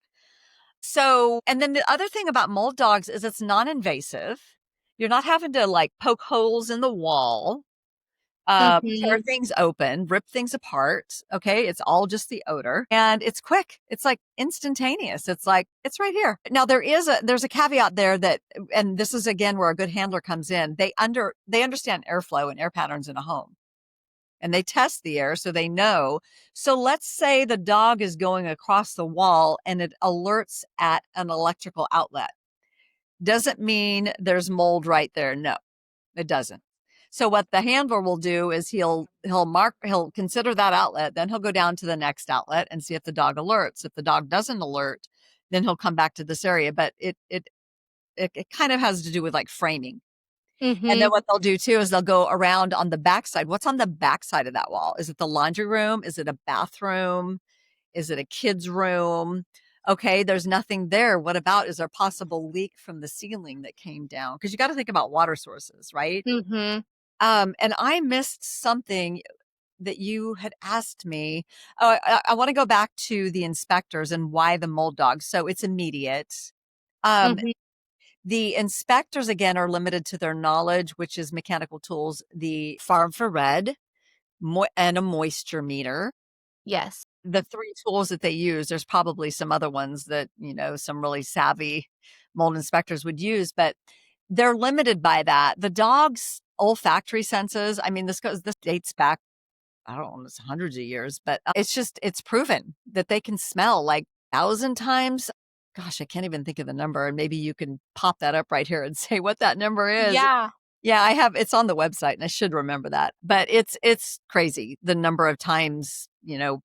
So, and then the other thing about mold dogs is it's non-invasive. You're not having to like poke holes in the wall, Mm-hmm. tear things open, rip things apart. Okay. It's all just the odor, and it's quick. It's like instantaneous. It's like, it's right here. Now there's a caveat there that, and this is again where a good handler comes in. They understand airflow and air patterns in a home, and they test the air so they know. So let's say the dog is going across the wall and it alerts at an electrical outlet. Doesn't mean there's mold right there. No, it doesn't. So what the handler will do is he'll consider that outlet, then he'll go down to the next outlet and see if the dog alerts. If the dog doesn't alert, then he'll come back to this area. But it kind of has to do with like framing. And then Mm-hmm. what they'll do too is they'll go around on the backside. What's on the backside of that wall? Is it the laundry room? Is it a bathroom? Is it a kid's room? Okay, there's nothing there. What about, is there a possible leak from the ceiling that came down? Because you got to think about water sources, right? Mm-hmm. And I missed something that you had asked me. Oh, I want to go back to the inspectors and why the mold dogs. So it's immediate. Um, Mm-hmm. the inspectors, again, are limited to their knowledge, which is mechanical tools, the far infrared, and a moisture meter. Yes. The 3 tools that they use, there's probably some other ones that, some really savvy mold inspectors would use, but they're limited by that. The dog's olfactory senses, I mean, this dates back, I don't know, it's hundreds of years, but it's proven that they can smell like 1,000 times. Gosh, I can't even think of the number. And maybe you can pop that up right here and say what that number is. Yeah. Yeah, I have, it's on the website and I should remember that. But it's crazy the number of times,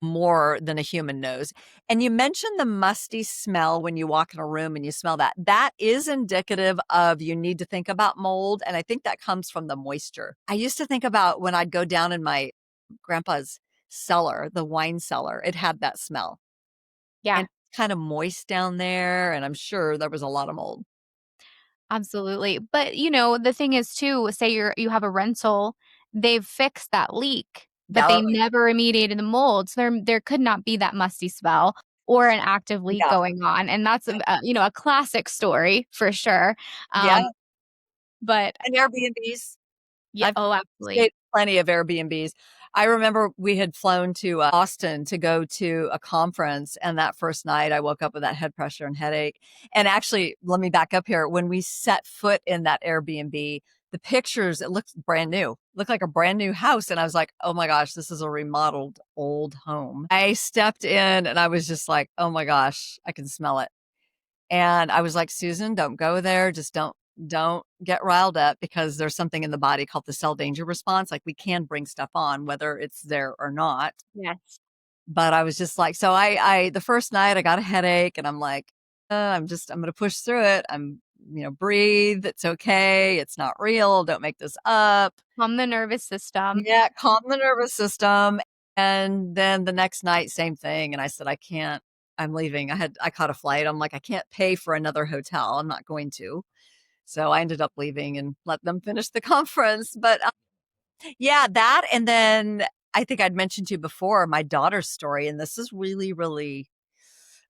more than a human knows. And you mentioned the musty smell when you walk in a room and you smell that. That is indicative of, you need to think about mold. And I think that comes from the moisture. I used to think about when I'd go down in my grandpa's cellar, the wine cellar, it had that smell. Yeah. And kind of moist down there. And I'm sure there was a lot of mold. Absolutely. But, the thing is too, say you have a rental, they've fixed that leak, but Yeah. they never remediated the mold. So there could not be that musty smell or an active leak Yeah. going on. And that's a classic story for sure. Yeah. Um, but And Airbnbs. yeah, I've oh, stayed absolutely. plenty of Airbnbs. I remember we had flown to Austin to go to a conference, and that first night I woke up with that head pressure and headache. And actually, let me back up here. When we set foot in that Airbnb, the pictures, it looked brand new, looked like a brand new house. And I was like, oh my gosh, this is a remodeled old home. I stepped in and I was just like, oh my gosh, I can smell it. And I was like, Susan, don't go there. Just don't get riled up, because there's something in the body called the cell danger response. Like, we can bring stuff on, whether it's there or not. Yes. But I was just like, so the first night I got a headache and I'm like, I'm going to push through it. Breathe. It's okay. It's not real. Don't make this up. Calm the nervous system. Yeah. Calm the nervous system. And then the next night, same thing. And I said, I can't, I'm leaving. I caught a flight. I'm like, I can't pay for another hotel. I'm not going to. So I ended up leaving and let them finish the conference. But yeah, that. And then I think I'd mentioned to you before my daughter's story. And this is really, really,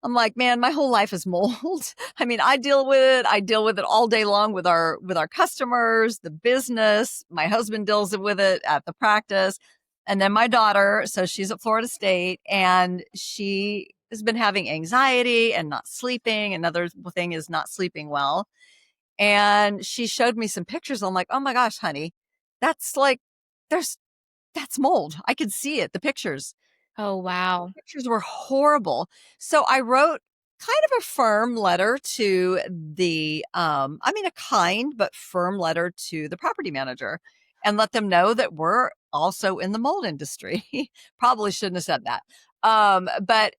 I'm like, man, my whole life is mold. I mean, I deal with it. I deal with it all day long with our customers, the business. My husband deals with it at the practice. And then my daughter, so she's at Florida State and she has been having anxiety and not sleeping. Another thing is not sleeping well. And she showed me some pictures. I'm like, oh my gosh, honey, that's like, there's, that's mold. I could see it, the pictures. Oh, wow. Pictures were horrible. So I wrote kind of a firm letter to I mean, a kind but firm letter to the property manager and let them know that we're also in the mold industry. Probably shouldn't have said that. But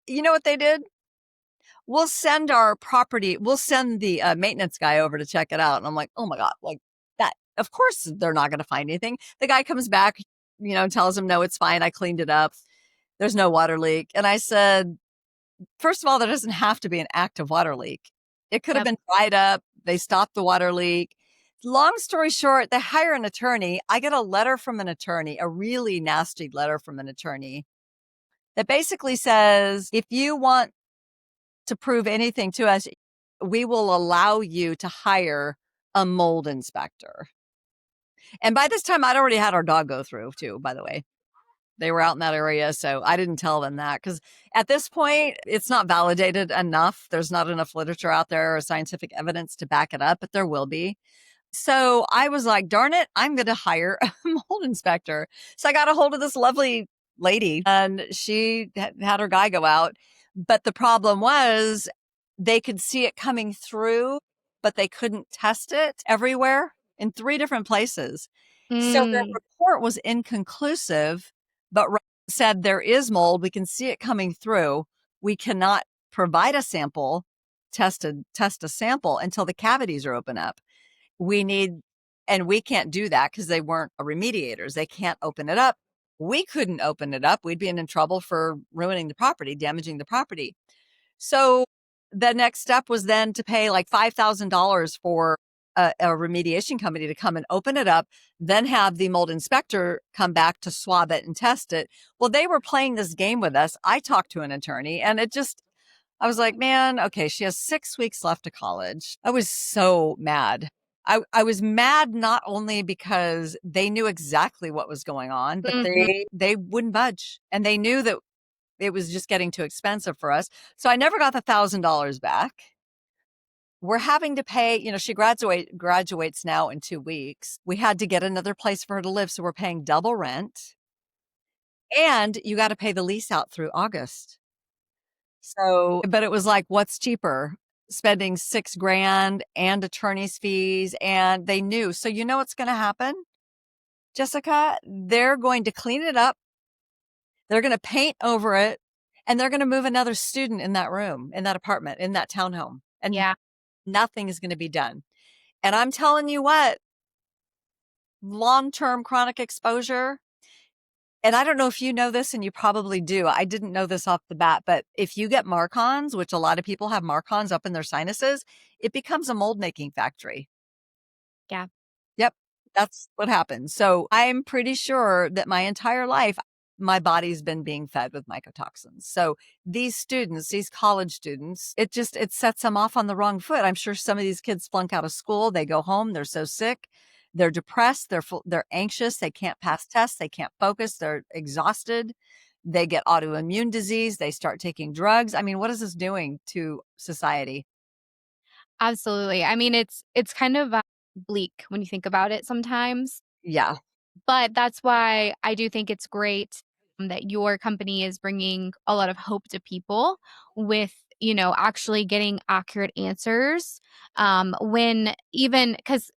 you know what they did? We'll send the maintenance guy over to check it out. And I'm like, oh my God, like that. Of course, they're not going to find anything. The guy comes back, tells him, no, it's fine. I cleaned it up. There's no water leak. And I said, first of all, there doesn't have to be an active water leak. It could have Yep. been dried up. They stopped the water leak. Long story short, they hire an attorney. I get a letter from an attorney, a really nasty letter from an attorney that basically says, if you want to prove anything to us, we will allow you to hire a mold inspector. And by this time, I'd already had our dog go through too, by the way. They were out in that area. So I didn't tell them that because at this point, it's not validated enough. There's not enough literature out there or scientific evidence to back it up, but there will be. So I was like, darn it, I'm going to hire a mold inspector. So I got a hold of this lovely lady and she had her guy go out. But the problem was they could see it coming through, but they couldn't test it everywhere in 3 different places. So their Mm. report was inconclusive, but said there is mold. We can see it coming through. We cannot provide a sample, test a sample until the cavities are open up. And we can't do that because they weren't remediators. They can't open it up. We couldn't open it up. We'd be in trouble for ruining the property, damaging the property. So the next step was then to pay like $5,000 for a remediation company to come and open it up, then have the mold inspector come back to swab it and test it. Well, they were playing this game with us. I talked to an attorney and I was like, man, okay, she has 6 weeks left of college. I was so mad. I was mad not only because they knew exactly what was going on, but Mhm. they wouldn't budge. And they knew that it was just getting too expensive for us. So I never got the $1,000 back. We're having to pay, she graduates now in 2 weeks. We had to get another place for her to live. So we're paying double rent and you got to pay the lease out through August. So, but it was like, what's cheaper? Spending $6,000 and attorney's fees. And they knew. So you know what's going to happen, Jessica? They're going to clean it up. They're going to paint over it and they're going to move another student in that room, in that apartment, in that townhome. And Yeah. nothing is going to be done. And I'm telling you what, long-term chronic exposure. And I don't know if you know this, and you probably do. I didn't know this off the bat, but if you get Marcons, which a lot of people have Marcons up in their sinuses, it becomes a mold making factory. Yeah. Yep, that's what happens. So I'm pretty sure that my entire life, my body's been being fed with mycotoxins. So these students, these college students, it sets them off on the wrong foot. I'm sure some of these kids flunk out of school. They go home. They're so sick. They're depressed. They're anxious. They can't pass tests. They can't focus. They're exhausted. They get autoimmune disease. They start taking drugs. I mean, what is this doing to society? Absolutely. I mean, it's kind of bleak when you think about it sometimes. Yeah. But that's why I do think it's great that your company is bringing a lot of hope to people with, actually getting accurate answers. When even because,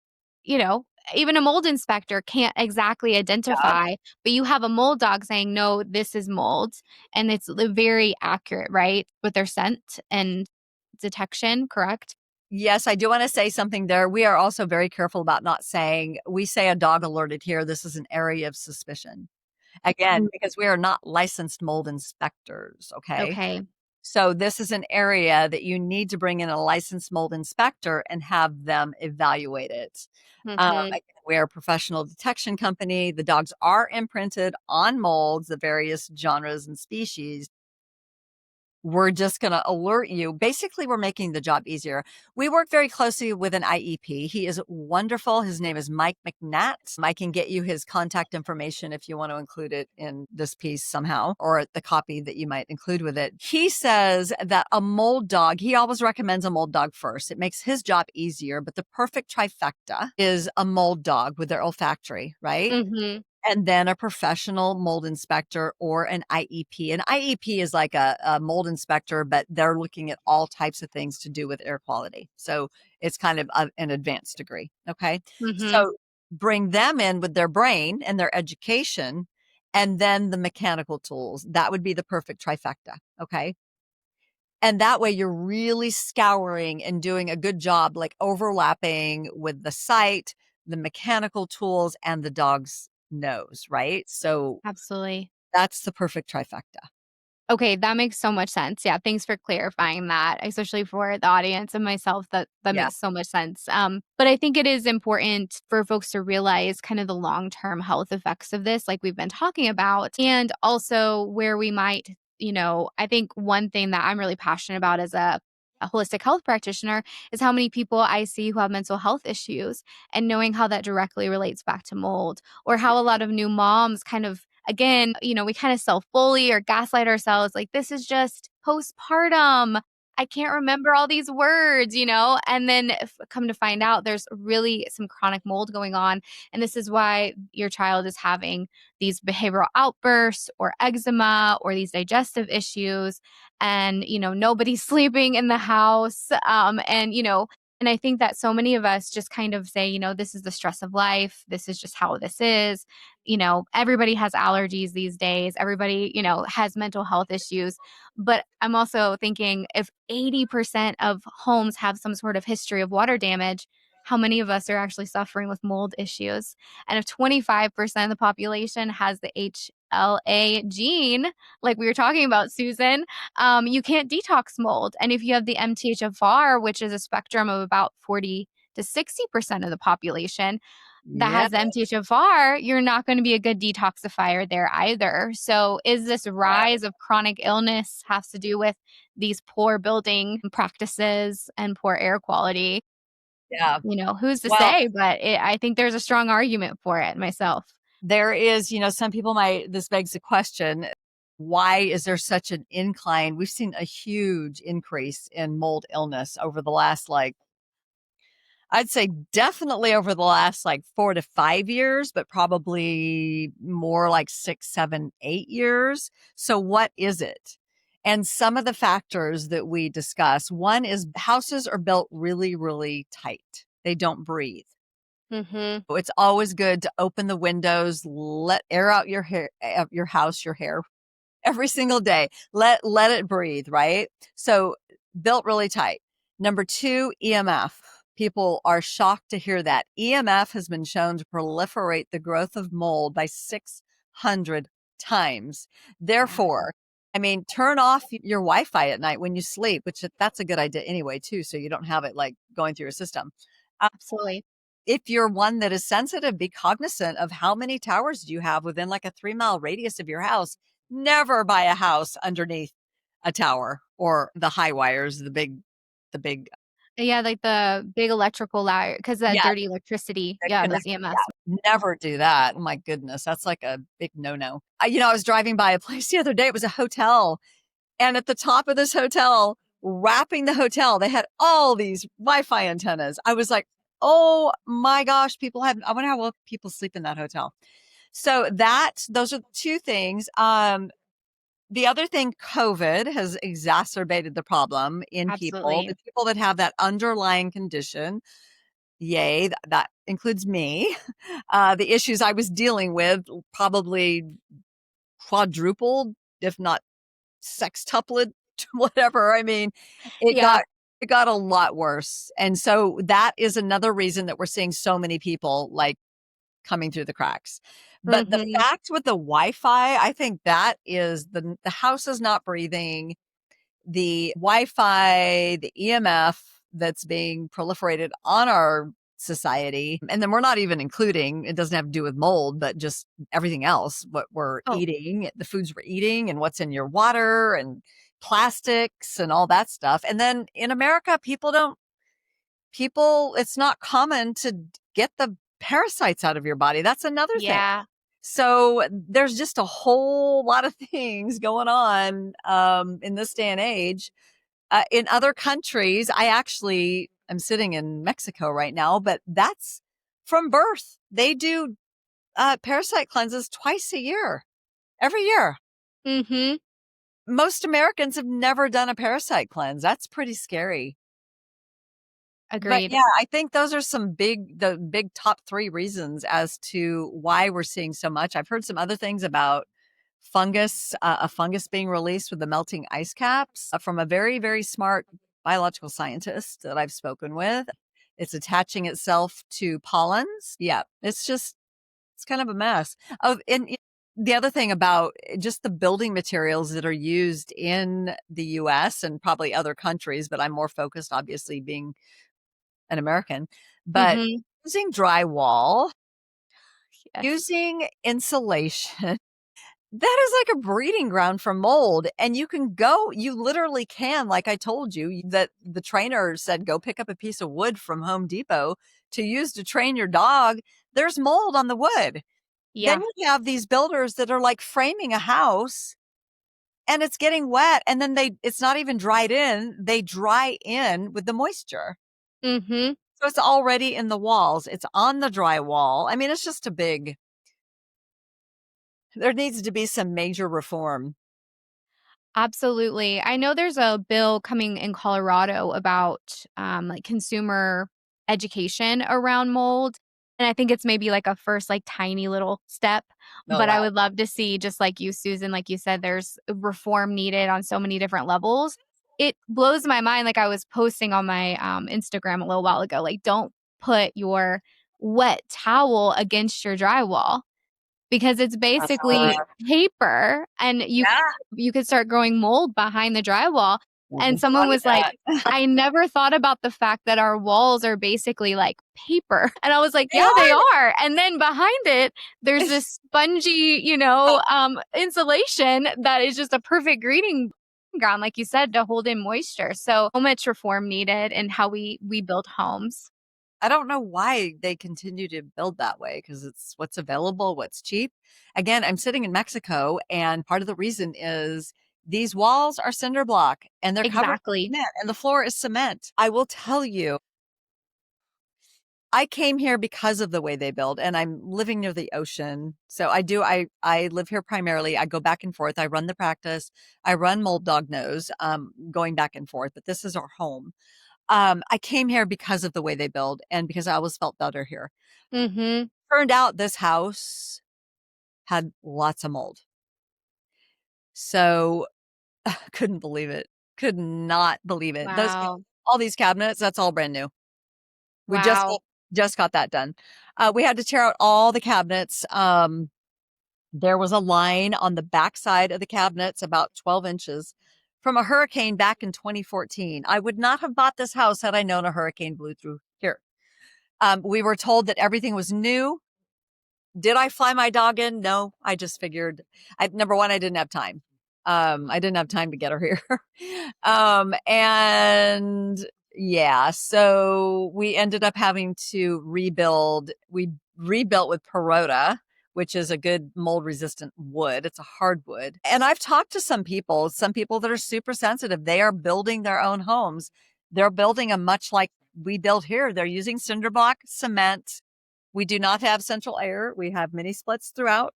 you know, even a mold inspector can't exactly Yeah. identify, but you have a mold dog saying, no, this is mold. And it's very accurate, right? With their scent and detection, correct? Yes, I do want to say something there. We are also very careful about not saying, we say a dog alerted here. This is an area of suspicion. Again, Mm. because we are not licensed mold inspectors, okay? Okay. So this is an area that you need to bring in a licensed mold inspector and have them evaluate it. Mm-hmm. Again, we're a professional detection company. The dogs are imprinted on molds, the various genres and species. We're just going to alert you. Basically, we're making the job easier. We work very closely with an IEP. He is wonderful. His name is Mike McNatt. I can get you his contact information if you want to include it in this piece somehow, or the copy that you might include with it. He says that a mold dog, he always recommends a mold dog first. It makes his job easier, but the perfect trifecta is a mold dog with their olfactory, right? Mm-hmm. And then a professional mold inspector or an IEP. An IEP is like a mold inspector, but they're looking at all types of things to do with air quality. So it's kind of an advanced degree. Okay. Mm-hmm. So bring them in with their brain and their education, and then the mechanical tools. That would be the perfect trifecta. Okay. And that way you're really scouring and doing a good job, like overlapping with the sight, the mechanical tools, and the dog's nose, right? So Absolutely. that's the perfect trifecta. Okay, that makes so much sense. Yeah, thanks for clarifying that, especially for the audience and myself. That Yeah. makes so much sense. But I think it is important for folks to realize kind of the long-term health effects of this, like we've been talking about, and also where we might, I think one thing that I'm really passionate about as a holistic health practitioner is how many people I see who have mental health issues and knowing how that directly relates back to mold, or how a lot of new moms kind of again, we kind of self bully or gaslight ourselves like, this is just postpartum. I can't remember all these words, and then if, come to find out there's really some chronic mold going on. And this is why your child is having these behavioral outbursts or eczema or these digestive issues. And, nobody's sleeping in the house. And I think that so many of us just kind of say, this is the stress of life. This is just how this is. Everybody has allergies these days. Everybody, has mental health issues. But I'm also thinking if 80% of homes have some sort of history of water damage, how many of us are actually suffering with mold issues? And if 25% of the population has the HLA gene, like we were talking about, Susan, you can't detox mold. And if you have the MTHFR, which is a spectrum of about 40 to 60% of the population, that Yeah. has the MTHFR, you're not going to be a good detoxifier there either. So, is this rise of chronic illness has to do with these poor building practices and poor air quality? Yeah. Who's to Well, say? But I think there's a strong argument for it myself. there is, some people might, this begs the question, why is there such an incline? We've seen a huge increase in mold illness over the last, like, I'd say definitely over the last like 4 to 5 years, but probably more like 6, 7, 8 years. So what is it? And some of the factors that we discuss, one is houses are built really, really tight. They don't breathe. Mhm. So it's always good to open the windows, let air out your hair, your house, your hair every single day. Let it breathe, right? So built really tight. Number 2, EMF. People are shocked to hear that. EMF has been shown to proliferate the growth of mold by 600 times. Wow. Therefore, I mean, turn off your Wi-Fi at night when you sleep, which that's a good idea anyway, too, so you don't have it like going through your system. Absolutely. If you're one that is sensitive, be cognizant of how many towers do you have within like a 3-mile radius of your house. Never buy a house underneath a tower or the high wires, the big Yeah, like the big electrical wire, because that yeah, dirty electricity. the Yeah, those connect EMS. yeah, never do that. Oh my goodness, that's like a big no-no. I was driving by a place the other day, it was a hotel, and at the top of this hotel, wrapping the hotel, they had all these Wi-Fi antennas. I was like, "Oh my gosh, I wonder how well people sleep in that hotel." So those are the 2 things. The other thing, COVID has exacerbated the problem in people. The Absolutely. people that have that underlying condition, yay, that includes me. The issues I was dealing with probably quadrupled, if not sextupled, whatever. I mean, it Yeah. got it got a lot worse. And so that is another reason that we're seeing so many people like coming through the cracks. But the Mm-hmm. fact with the Wi-Fi, I think that is the house is not breathing. The Wi-Fi, the EMF that's being proliferated on our society. And then we're not even including, it doesn't have to do with mold, but just everything else, what we're Oh, eating, the foods we're eating, and what's in your water, and plastics and all that stuff. And then in America, it's not common to get the parasites out of your body. That's another thing. yeah. So there's just a whole lot of things going on in this day and age. In other countries, I'm sitting in Mexico right now, but that's from birth. They do parasite cleanses twice a year, every year. Mm-hmm. Most Americans have never done a parasite cleanse. That's pretty scary. But Agreed. yeah, I think those are the big top 3 reasons as to why we're seeing so much. I've heard some other things about a fungus being released with the melting ice caps from a very, very smart biological scientist that I've spoken with. It's attaching itself to pollens. Yeah, it's kind of a mess. Oh, and the other thing about just the building materials that are used in the US and probably other countries, but I'm more focused, obviously, being an American, but Mm-hmm. using drywall, Yes. using insulation, that is like a breeding ground for mold. And you literally can, like I told you, that the trainer said, go pick up a piece of wood from Home Depot to use to train your dog. There's mold on the wood. Then Yeah. you have these builders that are like framing a house and it's getting wet. And then it's not even dried in. They dry in with the moisture. Mm-hmm. So it's already in the walls. It's on the drywall. I mean, it's just there needs to be some major reform. Absolutely. I know there's a bill coming in Colorado about like consumer education around mold. And I think it's maybe like a first, like tiny little step. Oh, But I wow. would love to see, just like you, Susan, like you said, there's reform needed on so many different levels. It blows my mind. Like I was posting on my Instagram a little while ago, like, don't put your wet towel against your drywall because it's basically paper and Yeah. you could start growing mold behind the drywall. And Never someone thought of was like, that. I never thought about the fact that our walls are basically like paper. And I was like, They yeah, they are. are. And then behind it, there's this spongy, insulation that is just a perfect greeting ground, like you said, to hold in moisture. So much reform needed in how we build homes. I don't know why they continue to build that way because it's what's available, what's cheap. Again, I'm sitting in Mexico, and part of the reason is these walls are cinder block and they're covered with Exactly. cement, and the floor is cement. I will tell you, I came here because of the way they build, and I'm living near the ocean. So I live here primarily. I go back and forth. I run the practice. I run Mold Dog Nose, going back and forth, but this is our home. I came here because of the way they build and because I always felt better here. Mm-hmm. Turned out this house had lots of mold. So couldn't believe it. Could not believe it. Wow. All these cabinets, that's all brand new. We Wow. just got that done. We had to tear out all the cabinets. There was a line on the backside of the cabinets about 12 inches from a hurricane back in 2014. I would not have bought this house had I known a hurricane blew through here. We were told that everything was new. Did I fly my dog in? No, I just figured number one, I didn't have time. I didn't have time to get her here. And yeah, so we ended up having to rebuild. We rebuilt with Perota, which is a good mold resistant wood. It's a hardwood. And I've talked to some people that are super sensitive. They are building their own homes. They're building them much like we build here. They're using cinder block, cement. We do not have central air. We have mini splits throughout.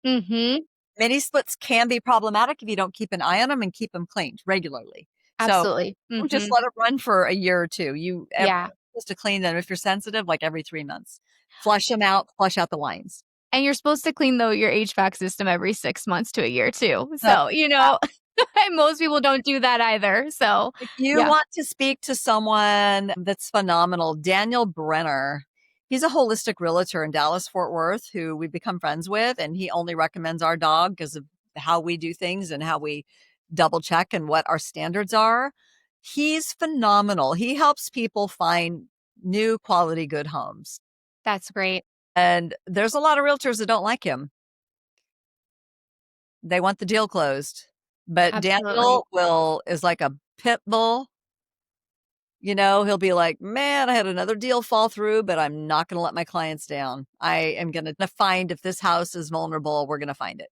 Mm-hmm. Mini splits can be problematic if you don't keep an eye on them and keep them cleaned regularly. So Absolutely. don't just Mm-hmm. let it run for a year or two. You're Yeah. supposed to clean them if you're sensitive, like every 3 months. Flush them out, flush out the lines. And you're supposed to clean though your HVAC system every 6 months to a year too. So So, most people don't do that either. So, if you yeah. want to speak to someone that's phenomenal, Daniel Brenner, He's a holistic realtor in Dallas, Fort Worth, who we've become friends with, and he only recommends our dog because of how we do things and how we double check and what our standards are. He's phenomenal. He helps people find new quality good homes. That's great. And there's a lot of realtors that don't like him. They want the deal closed. But Absolutely. Daniel is like a pit bull. You know, he'll be like, "Man, I had another deal fall through, but I'm not gonna let my clients down. I am gonna find if this house is vulnerable, we're gonna find it."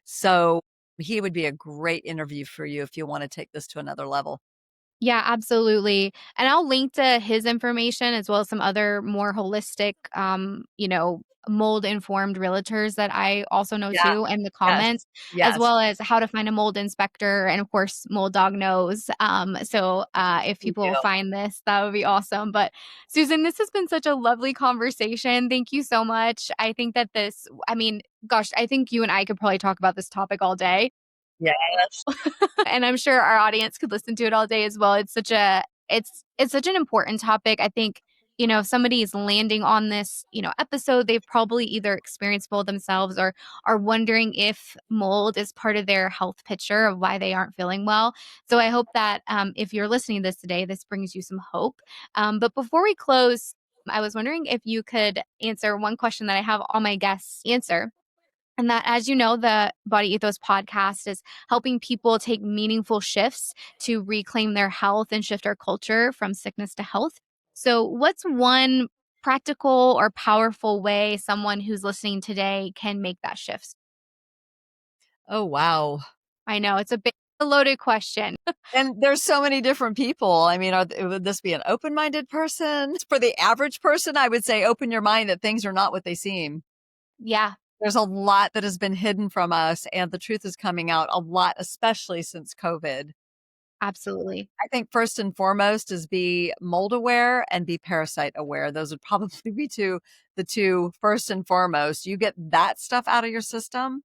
So, he would be a great interview for you if you wanna take this to another level. Yeah, absolutely. And I'll link to his information as well as some other more holistic, mold informed realtors that I also know Yeah, too in the yes, comments, as yes, well as how to find a mold inspector and of course mold dog knows. If we people do. find this, that would be awesome. But Susan, this has been such a lovely conversation. Thank you so much. I think that gosh, I think you and I could probably talk about this topic all day. Yes. And I'm sure our audience could listen to it all day as well. It's such an important topic. I think, if somebody is landing on this, episode, they've probably either experienced mold themselves or are wondering if mold is part of their health picture of why they aren't feeling well. So I hope that if you're listening to this today, this brings you some hope. But before we close, I was wondering if you could answer one question that I have all my guests answer. And that, as you know, the Body Ethos podcast is helping people take meaningful shifts to reclaim their health and shift our culture from sickness to health. So, what's one practical or powerful way someone who's listening today can make that shift? Oh, wow. I know it's a big, loaded question. And there's so many different people. I mean, would this be an open-minded person? For the average person, I would say open your mind that things are not what they seem. Yeah, There's a lot that has been hidden from us, and the truth is coming out a lot, especially since COVID. absolutely. I think first and foremost is be mold aware and be parasite aware. Those would probably be the two first and foremost. You get that stuff out of your system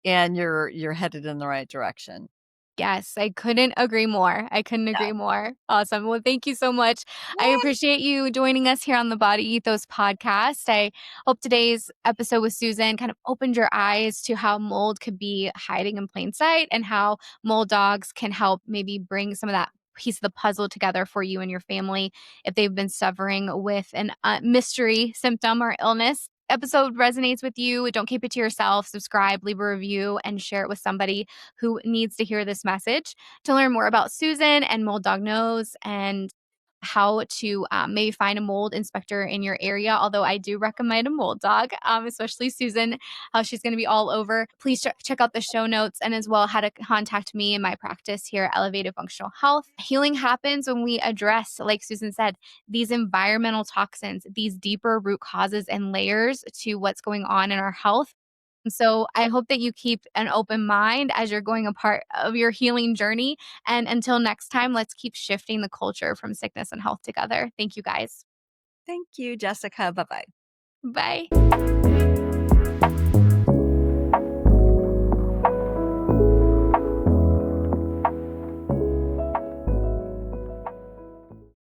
and you're headed in the right direction. Yes, I couldn't agree more. I couldn't agree more. Awesome. Well, thank you so much. I Yeah. appreciate you joining us here on the Body Ethos podcast. I hope today's episode with Susan kind of opened your eyes to how mold could be hiding in plain sight and how mold dogs can help maybe bring some of that piece of the puzzle together for you and your family if they've been suffering with an mystery symptom or illness. Episode resonates with you, don't keep it to yourself. Subscribe, leave a review, and share it with somebody who needs to hear this message. To learn more about Susan and Mold Dog Knows and how to maybe find a mold inspector in your area, although I do recommend a mold dog, especially Susan, how she's going to be all over. Please check out the show notes and as well how to contact me in my practice here at Elevated Functional Health. Healing happens when we address, like Susan said, these environmental toxins, these deeper root causes and layers to what's going on in our health. So I hope that you keep an open mind as you're going a part of your healing journey. And until next time, let's keep shifting the culture from sickness and health together. Thank you guys. Thank you, Jessica. Bye-bye. Bye.